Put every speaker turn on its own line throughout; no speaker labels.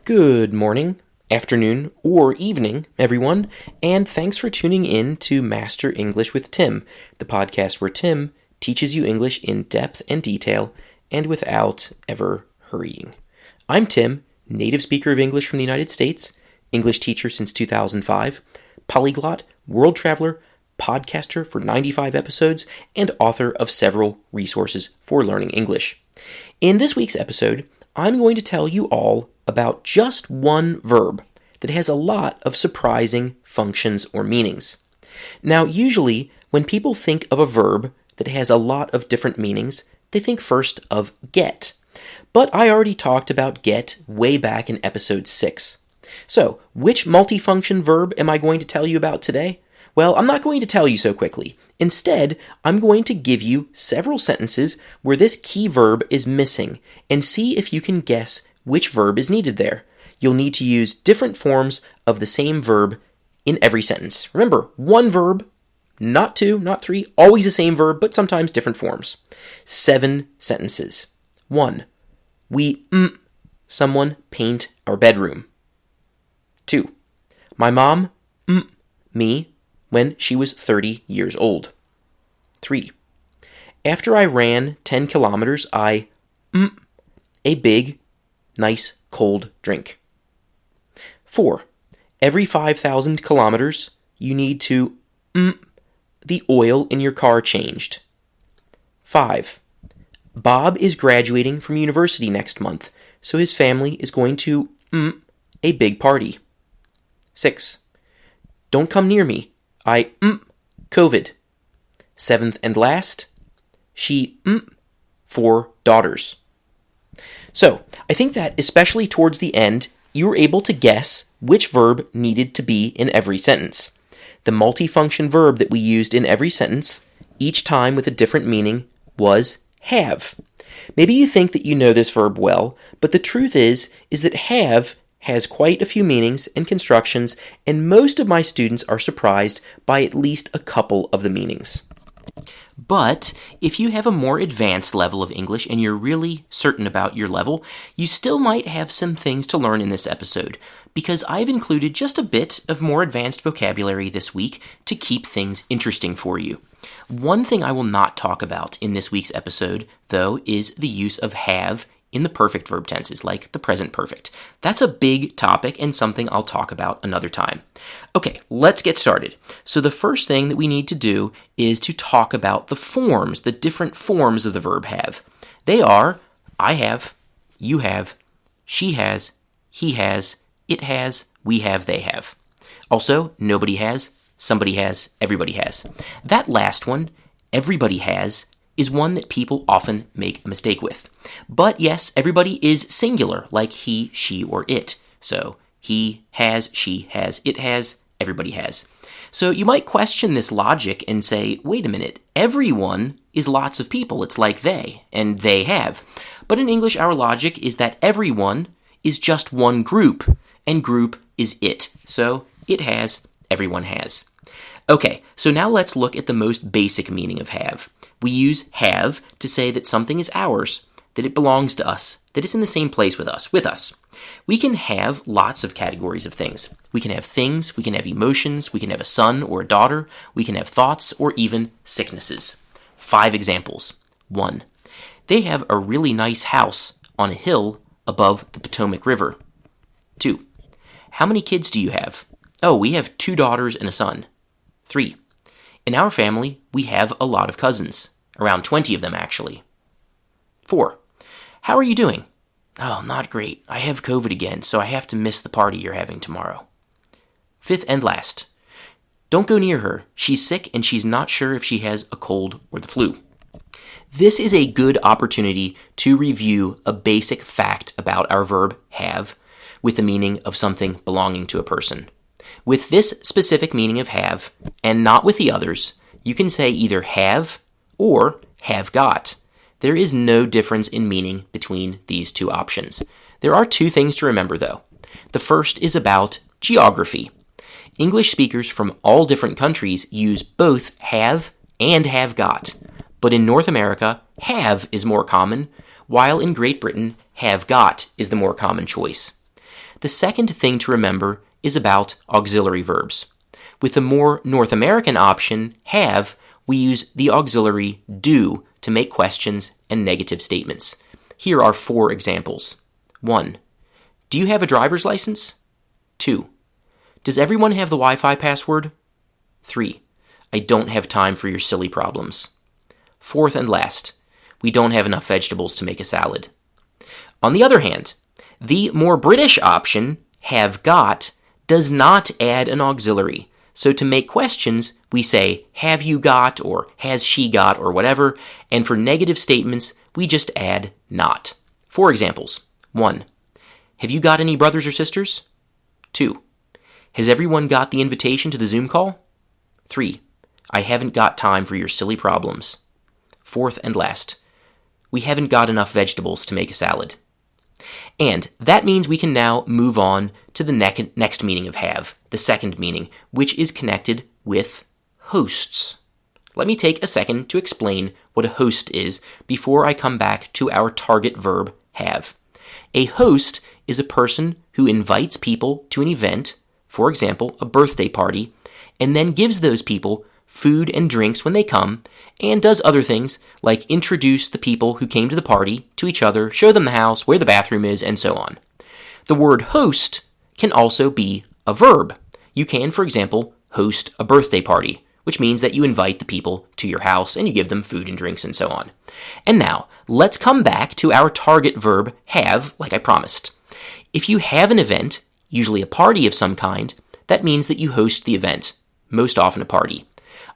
Good morning, afternoon, or evening, everyone, and thanks for tuning in to Master English with Tim, the podcast where Tim teaches you English in depth and detail and without ever hurrying. I'm Tim, native speaker of English from the United States, English teacher since 2005, polyglot, world traveler, podcaster for 95 episodes, and author of several resources for learning English. In this week's episode, I'm going to tell you all about just one verb that has a lot of surprising functions or meanings. Now, usually, when people think of a verb that has a lot of different meanings, they think first of get. But I already talked about get way back in episode 6. So, which multifunction verb am I going to tell you about today? Well, I'm not going to tell you so quickly. Instead, I'm going to give you several sentences where this key verb is missing and see if you can guess which verb is needed there. You'll need to use different forms of the same verb in every sentence. Remember, one verb, not two, not three, always the same verb, but sometimes different forms. 7 sentences. 1. We someone paint our bedroom. 2. My mom me when she was 30 years old. 3. After I ran 10 kilometers, I a big, nice, cold drink. 4. Every 5,000 kilometers, you need to the oil in your car changed. 5. Bob is graduating from university next month, so his family is going to a big party. 6. Don't come near me. I COVID. 7th and last, she 4 daughters. So, I think that especially towards the end, you were able to guess which verb needed to be in every sentence. The multifunction verb that we used in every sentence, each time with a different meaning, was have. Maybe you think that you know this verb well, but the truth is that have has quite a few meanings and constructions, and most of my students are surprised by at least a couple of the meanings. But if you have a more advanced level of English and you're really certain about your level, you still might have some things to learn in this episode, because I've included just a bit of more advanced vocabulary this week to keep things interesting for you. One thing I will not talk about in this week's episode, though, is the use of have in the perfect verb tenses, like the present perfect. That's a big topic and something I'll talk about another time. Okay, let's get started. So the first thing that we need to do is to talk about the forms, the different forms of the verb have. They are I have, you have, she has, he has, it has, we have, they have. Also, nobody has, somebody has, everybody has. That last one, everybody has, is one that people often make a mistake with. But yes, everybody is singular, like he, she, or it. So he has, she has, it has, everybody has. So you might question this logic and say, wait a minute, everyone is lots of people. It's like they, and they have. But in English, our logic is that everyone is just one group, and group is it. So it has, everyone has. Okay, so now let's look at the most basic meaning of have. We use have to say that something is ours, that it belongs to us, that it's in the same place with us. We can have lots of categories of things. We can have things, we can have emotions, we can have a son or a daughter, we can have thoughts, or even sicknesses. 5 examples. 1. They have a really nice house on a hill above the Potomac River. 2. How many kids do you have? Oh, we have 2 daughters and a son. 3. In our family, we have a lot of cousins. Around 20 of them, actually. 4. How are you doing? Oh, not great. I have COVID again, so I have to miss the party you're having tomorrow. 5th and last. Don't go near her. She's sick and she's not sure if she has a cold or the flu. This is a good opportunity to review a basic fact about our verb have with the meaning of something belonging to a person. With this specific meaning of have, and not with the others, you can say either have or have got. There is no difference in meaning between these two options. There are 2 things to remember, though. The first is about geography. English speakers from all different countries use both have and have got. But in North America, have is more common, while in Great Britain, have got is the more common choice. The second thing to remember is about auxiliary verbs. With the more North American option, have, we use the auxiliary do to make questions and negative statements. Here are 4 examples. 1. Do you have a driver's license? 2. Does everyone have the Wi-Fi password? 3. I don't have time for your silly problems. 4th and last, we don't have enough vegetables to make a salad. On the other hand, the more British option, have got, does not add an auxiliary. So to make questions, we say, have you got, or has she got, or whatever, and for negative statements, we just add not. 4 examples. 1. Have you got any brothers or sisters? 2. Has everyone got the invitation to the Zoom call? 3. I haven't got time for your silly problems. 4th and last, we haven't got enough vegetables to make a salad. And that means we can now move on to the next meaning of have, the second meaning, which is connected with hosts. Let me take a second to explain what a host is before I come back to our target verb, have. A host is a person who invites people to an event, for example, a birthday party, and then gives those people food and drinks when they come, and does other things like introduce the people who came to the party to each other, show them the house, where the bathroom is, and so on. The word host can also be a verb. You can, for example, host a birthday party, which means that you invite the people to your house and you give them food and drinks and so on. And now, let's come back to our target verb, have, like I promised. If you have an event, usually a party of some kind, that means that you host the event, most often a party.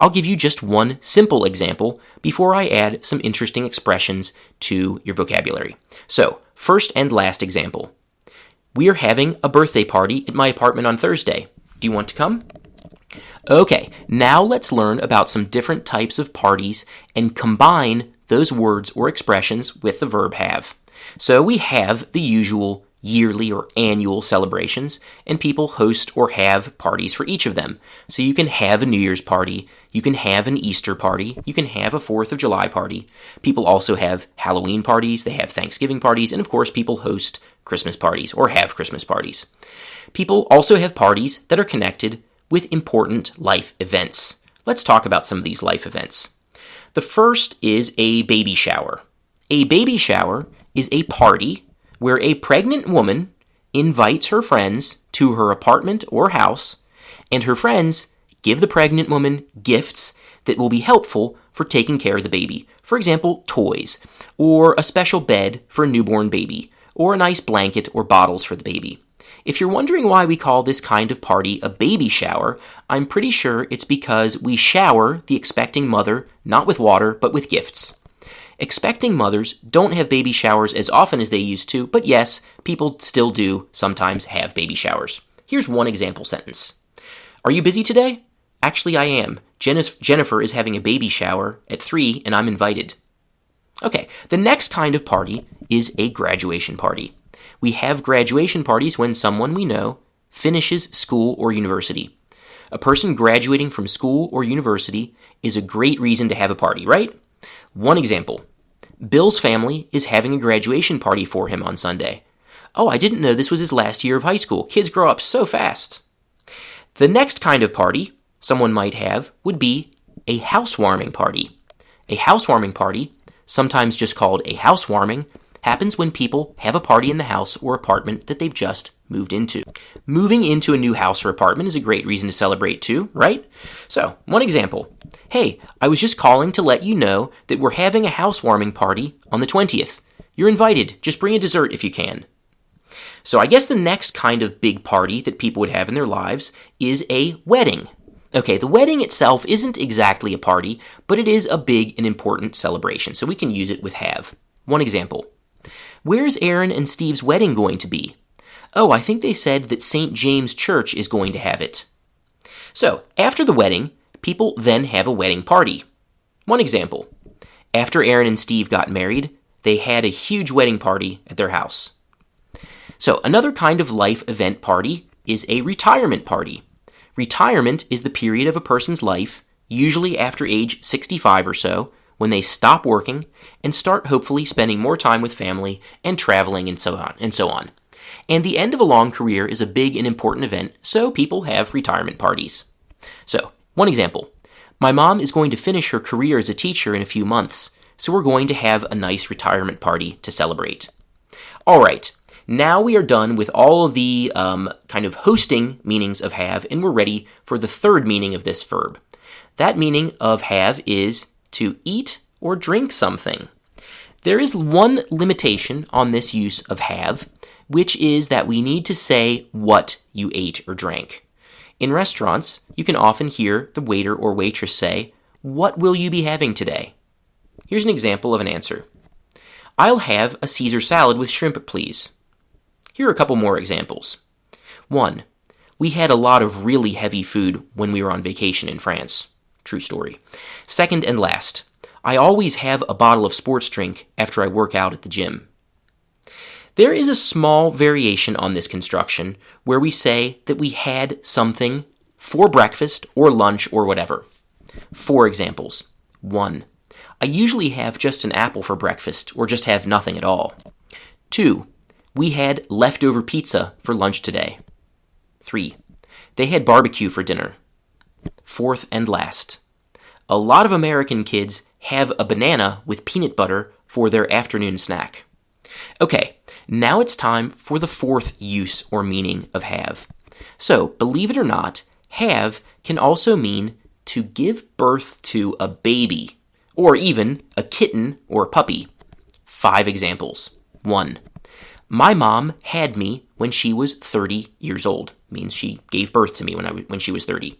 I'll give you just one simple example before I add some interesting expressions to your vocabulary. So, first and last example. We are having a birthday party at my apartment on Thursday. Do you want to come? Okay, now let's learn about some different types of parties and combine those words or expressions with the verb have. So we have the usual yearly or annual celebrations, and people host or have parties for each of them. So you can have a New Year's party, you can have an Easter party, you can have a 4th of July party. People also have Halloween parties, they have Thanksgiving parties, and of course people host Christmas parties or have Christmas parties. People also have parties that are connected with important life events. Let's talk about some of these life events. The first is a baby shower. A baby shower is a party where a pregnant woman invites her friends to her apartment or house, and her friends give the pregnant woman gifts that will be helpful for taking care of the baby. For example, toys, or a special bed for a newborn baby, or a nice blanket or bottles for the baby. If you're wondering why we call this kind of party a baby shower, I'm pretty sure it's because we shower the expecting mother not with water, but with gifts. Expecting mothers don't have baby showers as often as they used to, but yes, people still do sometimes have baby showers. Here's one example sentence. Are you busy today? Actually, I am. Jennifer is having a baby shower at 3 and I'm invited. Okay, the next kind of party is a graduation party. We have graduation parties when someone we know finishes school or university. A person graduating from school or university is a great reason to have a party, right? One example. Bill's family is having a graduation party for him on Sunday. Oh, I didn't know this was his last year of high school. Kids grow up so fast. The next kind of party someone might have would be a housewarming party. A housewarming party, sometimes just called a housewarming, happens when people have a party in the house or apartment that they've just moved into. Moving into a new house or apartment is a great reason to celebrate too, right? So, one example. Hey, I was just calling to let you know that we're having a housewarming party on the 20th. You're invited. Just bring a dessert if you can. So I guess the next kind of big party that people would have in their lives is a wedding. Okay, the wedding itself isn't exactly a party, but it is a big and important celebration, so we can use it with have. One example. Where's Aaron and Steve's wedding going to be? Oh, I think they said that St. James Church is going to have it. So, after the wedding, people then have a wedding party. One example. After Aaron and Steve got married, they had a huge wedding party at their house. So, another kind of life event party is a retirement party. Retirement is the period of a person's life, usually after age 65 or so, when they stop working and start hopefully spending more time with family and traveling and so on. And the end of a long career is a big and important event, so people have retirement parties. So, one example. My mom is going to finish her career as a teacher in a few months, so we're going to have a nice retirement party to celebrate. All right, now we are done with all of the kind of hosting meanings of have, and we're ready for the third meaning of this verb. That meaning of have is to eat or drink something. There is one limitation on this use of have, which is that we need to say what you ate or drank. In restaurants, you can often hear the waiter or waitress say, "What will you be having today?" Here's an example of an answer. "I'll have a Caesar salad with shrimp, please." Here are a couple more examples. 1. We had a lot of really heavy food when we were on vacation in France. True story. Second and last, I always have a bottle of sports drink after I work out at the gym. There is a small variation on this construction where we say that we had something for breakfast or lunch or whatever. 4 examples. 1. I usually have just an apple for breakfast or just have nothing at all. 2. We had leftover pizza for lunch today. 3. They had barbecue for dinner. 4th and last. A lot of American kids have a banana with peanut butter for their afternoon snack. Okay, now it's time for the fourth use or meaning of have. So, believe it or not, have can also mean to give birth to a baby, or even a kitten or a puppy. 5 examples. 1. My mom had me when she was 30 years old. Means she gave birth to me when she was 30.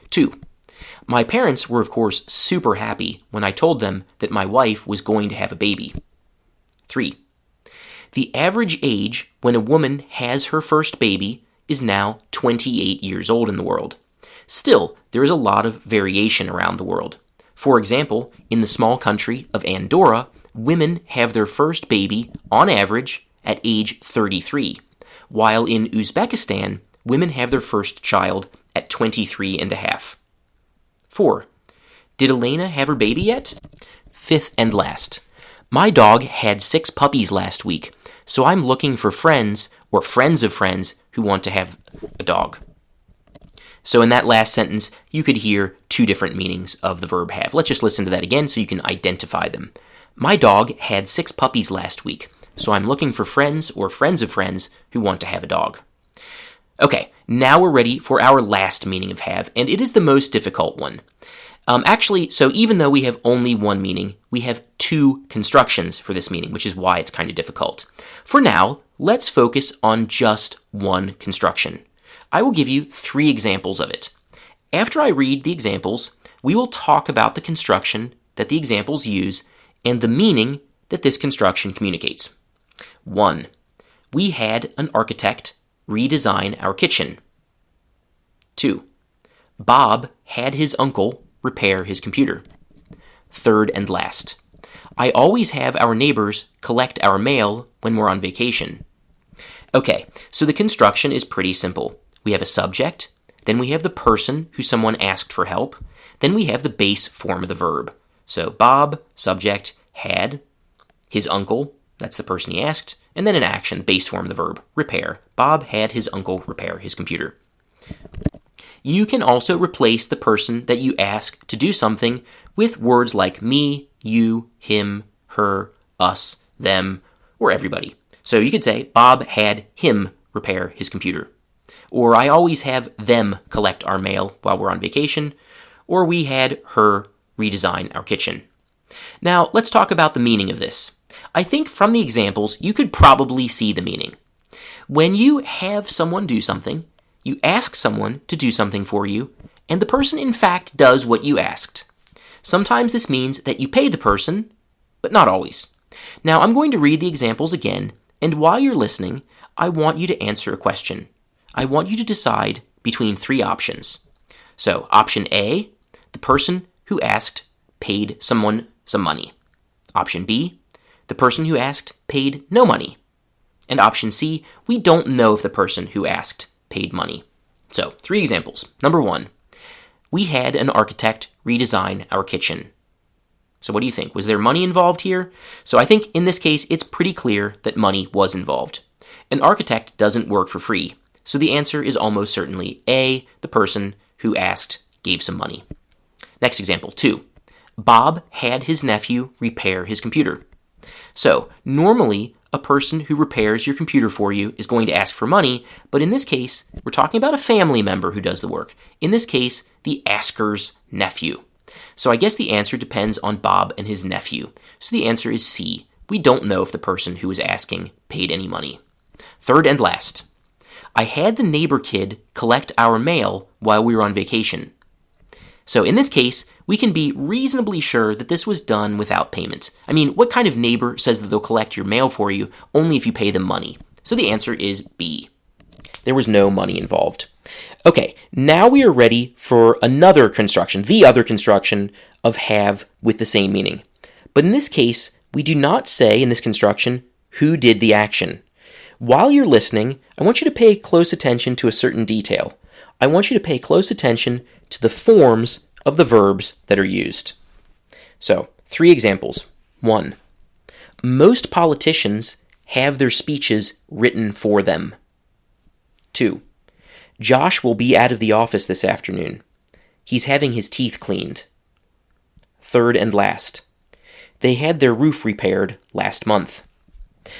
2. My parents were, of course, super happy when I told them that my wife was going to have a baby. 3. The average age when a woman has her first baby is now 28 years old in the world. Still, there is a lot of variation around the world. For example, in the small country of Andorra, women have their first baby, on average, at age 33, while in Uzbekistan, women have their first child at 23 and a half. 4. Did Elena have her baby yet? 5th and last. My dog had 6 puppies last week, so I'm looking for friends or friends of friends who want to have a dog. So in that last sentence, you could hear 2 different meanings of the verb have. Let's just listen to that again so you can identify them. My dog had 6 puppies last week, so I'm looking for friends or friends of friends who want to have a dog. Okay, now we're ready for our last meaning of have, and it is the most difficult one. So even though we have only one meaning, we have 2 constructions for this meaning, which is why it's kind of difficult. For now, let's focus on just one construction. I will give you 3 examples of it. After I read the examples, we will talk about the construction that the examples use and the meaning that this construction communicates. 1. We had an architect redesign our kitchen. 2. Bob had his uncle repair his computer. 3rd and last. I always have our neighbors collect our mail when we're on vacation. Okay, so the construction is pretty simple. We have a subject, then we have the person who someone asked for help, then we have the base form of the verb. So Bob, subject, had, his uncle, that's the person he asked, and then an action, base form of the verb, repair. Bob had his uncle repair his computer. You can also replace the person that you ask to do something with words like me, you, him, her, us, them, or everybody. So you could say, Bob had him repair his computer. Or I always have them collect our mail while we're on vacation. Or we had her redesign our kitchen. Now, let's talk about the meaning of this. I think from the examples, you could probably see the meaning. When you have someone do something, you ask someone to do something for you, and the person in fact does what you asked. Sometimes this means that you pay the person, but not always. Now, I'm going to read the examples again, and while you're listening, I want you to answer a question. I want you to decide between 3 options. So, option A, the person who asked paid someone some money. Option B, the person who asked paid no money. And option C, we don't know if the person who asked paid money. So, 3 examples. Number 1, we had an architect redesign our kitchen. So what do you think? Was there money involved here? So I think in this case, it's pretty clear that money was involved. An architect doesn't work for free, so the answer is almost certainly A, the person who asked gave some money. Next example, 2. Bob had his nephew repair his computer. So, normally, a person who repairs your computer for you is going to ask for money, but in this case, we're talking about a family member who does the work. In this case, the asker's nephew. So I guess the answer depends on Bob and his nephew. So the answer is C. We don't know if the person who was asking paid any money. Third and last. I had the neighbor kid collect our mail while we were on vacation. So in this case, we can be reasonably sure that this was done without payment. I mean, what kind of neighbor says that they'll collect your mail for you only if you pay them money? So the answer is B. There was no money involved. Okay, now we are ready for another construction, the other construction of have with the same meaning. But in this case, we do not say in this construction who did the action. While you're listening, I want you to pay close attention to a certain detail. I want you to pay close attention to the forms of the verbs that are used. So, 3 examples. 1. Most politicians have their speeches written for them. 2. Josh will be out of the office this afternoon. He's having his teeth cleaned. Third and last. They had their roof repaired last month.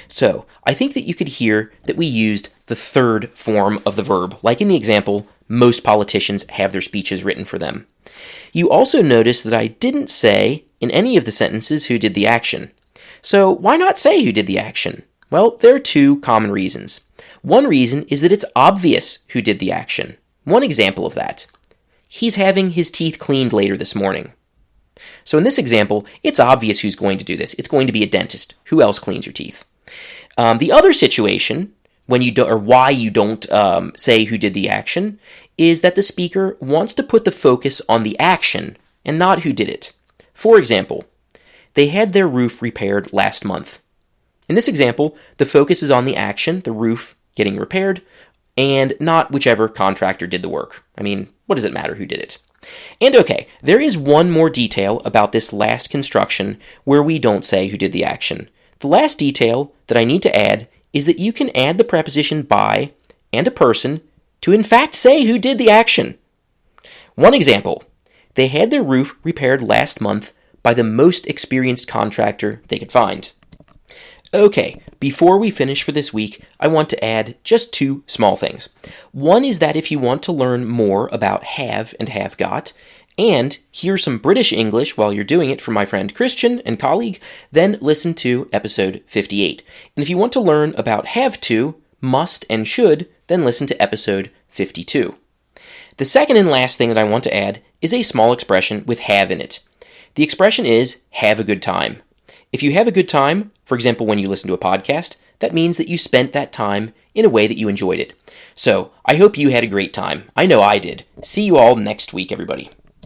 So, I think that you could hear that we used the third form of the verb, like in the example, most politicians have their speeches written for them. You also notice that I didn't say in any of the sentences who did the action. So, why not say who did the action? Well, there are 2 common reasons. One reason is that it's obvious who did the action. One example of that. He's having his teeth cleaned later this morning. So in this example, it's obvious who's going to do this. It's going to be a dentist. Who else cleans your teeth? The other situation, when you do, or why you don't say who did the action, is that the speaker wants to put the focus on the action and not who did it. For example, they had their roof repaired last month. In this example, the focus is on the action, the roof getting repaired, and not whichever contractor did the work. I mean, what does it matter who did it? And okay, there is one more detail about this last construction where we don't say who did the action. The last detail that I need to add is that you can add the preposition by and a person to in fact say who did the action. One example, they had their roof repaired last month by the most experienced contractor they could find. Okay, before we finish for this week, I want to add just 2 small things. One is that if you want to learn more about have and have got, and hear some British English while you're doing it from my friend Christian and colleague, then listen to episode 58. And if you want to learn about have to, must, and should, then listen to episode 52. The second and last thing that I want to add is a small expression with have in it. The expression is have a good time. If you have a good time, for example, when you listen to a podcast, that means that you spent that time in a way that you enjoyed it. So, I hope you had a great time. I know I did. See you all next week, everybody.